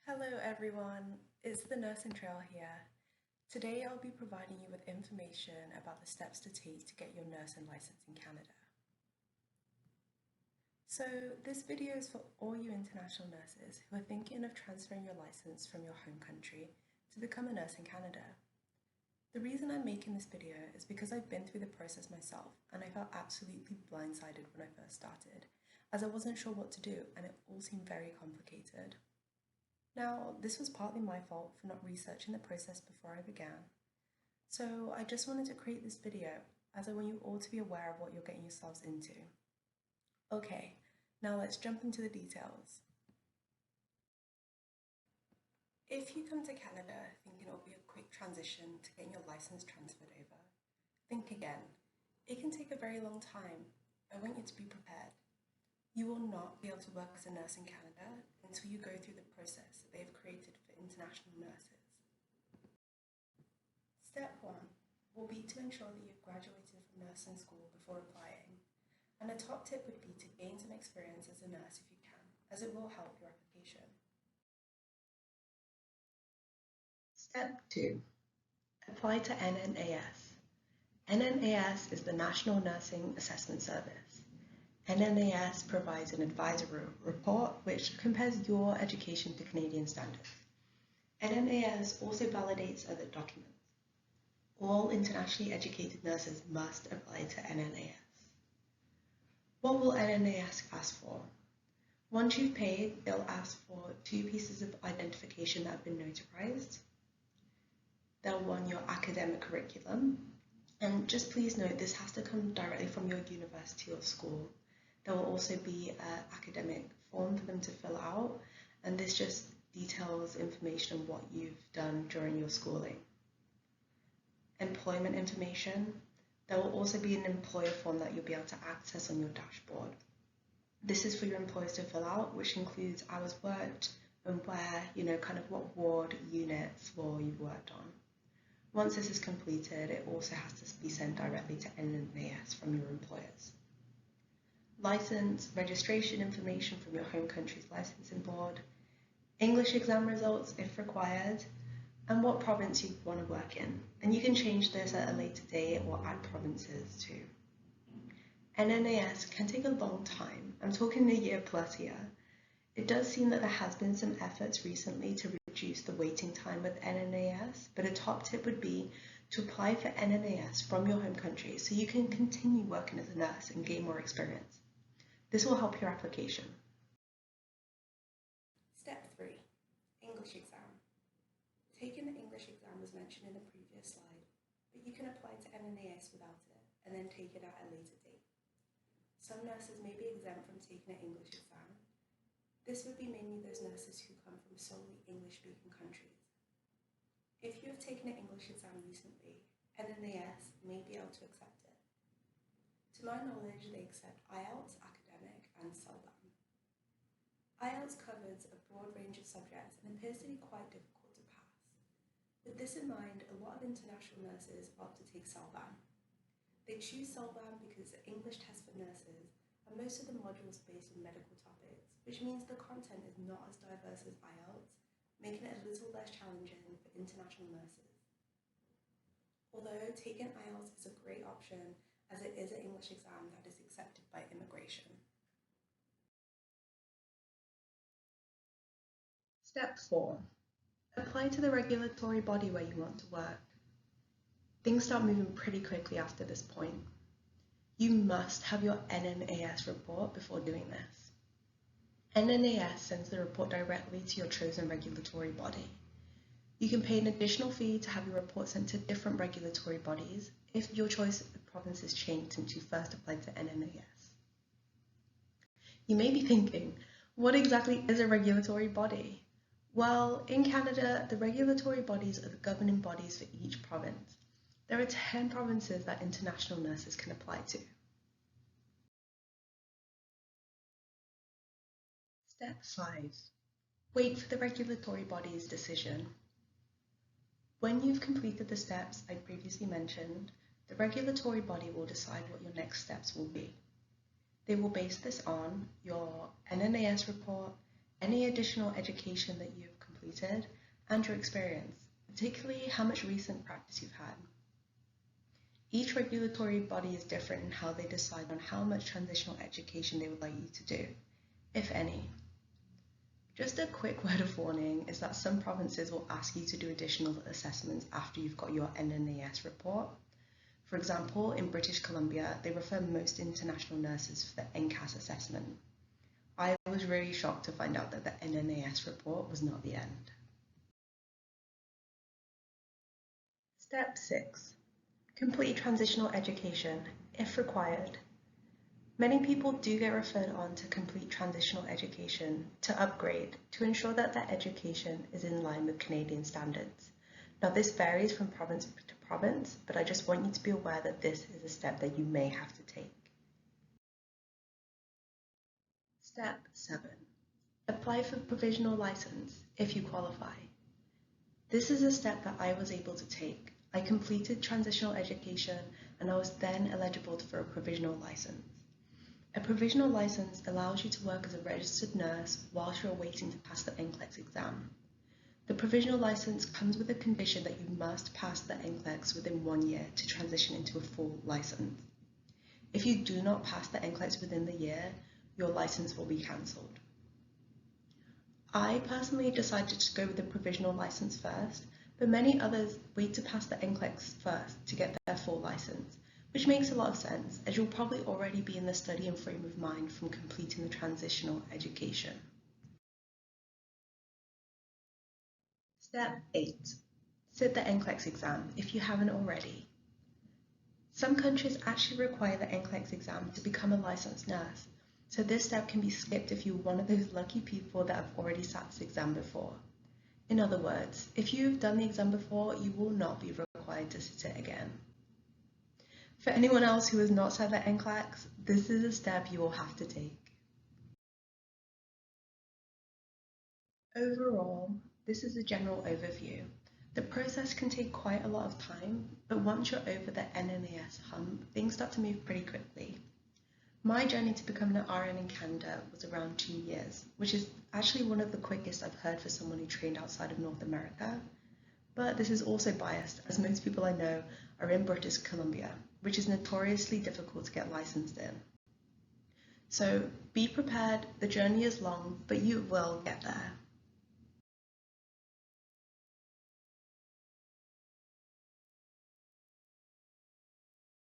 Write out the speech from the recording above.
Hello everyone, it's the Nursing Trail here. Today I'll be providing you with information about the steps to take to get your nursing license in Canada. So this video is for all you international nurses who are thinking of transferring your license from your home country to become a nurse in Canada. The reason I'm making this video is because I've been through the process myself and I felt absolutely blindsided when I first started, as I wasn't sure what to do and it all seemed very complicated. Now, this was partly my fault for not researching the process before I began. So I just wanted to create this video as I want you all to be aware of what you're getting yourselves into. Okay, now let's jump into the details. If you come to Canada thinking it'll be a quick transition to getting your license transferred over, think again. It can take a very long time. I want you to be prepared. You will not be able to work as a nurse in Canada until you go through the process that they've created for international nurses. Step 1 will be to ensure that you've graduated from nursing school before applying. And a top tip would be to gain some experience as a nurse if you can, as it will help your application. Step 2. Apply to NNAS. NNAS is the National Nursing Assessment Service. NNAS provides an advisory report which compares your education to Canadian standards. NNAS also validates other documents. All internationally educated nurses must apply to NNAS. What will NNAS ask for? Once you've paid, they'll ask for 2 pieces of identification that have been notarized. They'll want your academic curriculum. And just please note, this has to come directly from your university or school. There will also be an academic form for them to fill out, and this just details information on what you've done during your schooling. Employment information. There will also be an employer form that you'll be able to access on your dashboard. This is for your employers to fill out, which includes hours worked and where, kind of what ward, units, floor you've worked on. Once this is completed, it also has to be sent directly to NNAS from your employers. License, registration information from your home country's licensing board, English exam results if required, and what province you want to work in. And you can change this at a later date or add provinces too. NNAS can take a long time. I'm talking a year plus here. It does seem that there has been some efforts recently to reduce the waiting time with NNAS, but a top tip would be to apply for NNAS from your home country so you can continue working as a nurse and gain more experience. This will help your application. Step 3, English exam. Taking the English exam was mentioned in the previous slide, but you can apply to NNAS without it and then take it at a later date. Some nurses may be exempt from taking an English exam. This would be mainly those nurses who come from solely English-speaking countries. If you have taken an English exam recently, NNAS may be able to accept it. To my knowledge, they accept IELTS, academic, and CELBAM. IELTS covers a broad range of subjects and appears to be quite difficult to pass. With this in mind, a lot of international nurses opt to take CELBAM. They choose CELBAM because the English test for nurses are most of the modules based on medical topics, which means the content is not as diverse as IELTS, making it a little less challenging for international nurses. Although taking IELTS is a great option, as it is an English exam that is accepted by immigration. Step 4. Apply to the regulatory body where you want to work. Things start moving pretty quickly after this point. You must have your NNAS report before doing this. NNAS sends the report directly to your chosen regulatory body. You can pay an additional fee to have your report sent to different regulatory bodies if your choice of provinces changed since you first applied to NNAS. You may be thinking, what exactly is a regulatory body? Well, in Canada, the regulatory bodies are the governing bodies for each province. There are 10 provinces that international nurses can apply to. Step 5. Wait for the regulatory body's decision. When you've completed the steps I previously mentioned, the regulatory body will decide what your next steps will be. They will base this on your NNAS report, any additional education that you've completed completed and your experience, particularly how much recent practice you've had. Each regulatory body is different in how they decide on how much transitional education they would like you to do, if any. Just a quick word of warning is that some provinces will ask you to do additional assessments after you've got your NNAS report. For example, in British Columbia, they refer most international nurses for the NCAS assessment. I was really shocked to find out that the NNAS report was not the end. Step 6. Complete transitional education, if required. Many people do get referred on to complete transitional education to upgrade to ensure that their education is in line with Canadian standards. Now this varies from province to province, but I just want you to be aware that this is a step that you may have to take. Step 7. Apply for provisional license if you qualify. This is a step that I was able to take. I completed transitional education and I was then eligible for a provisional license. A provisional license allows you to work as a registered nurse whilst you're waiting to pass the NCLEX exam. The provisional license comes with a condition that you must pass the NCLEX within 1 year to transition into a full license. If you do not pass the NCLEX within the year, your license will be cancelled. I personally decided to go with the provisional license first, but many others wait to pass the NCLEX first to get their full license, which makes a lot of sense as you'll probably already be in the study and frame of mind from completing the transitional education. Step 8. Sit the NCLEX exam if you haven't already. Some countries actually require the NCLEX exam to become a licensed nurse, so this step can be skipped if you're one of those lucky people that have already sat this exam before. In other words, if you've done the exam before, you will not be required to sit it again. For anyone else who has not sat the NCLEX, this is a step you will have to take. Overall, this is a general overview. The process can take quite a lot of time, but once you're over the NNAS hump, things start to move pretty quickly. My journey to becoming an RN in Canada was around 2 years, which is actually one of the quickest I've heard for someone who trained outside of North America. But this is also biased, as most people I know are in British Columbia, which is notoriously difficult to get licensed in. So be prepared, the journey is long, but you will get there.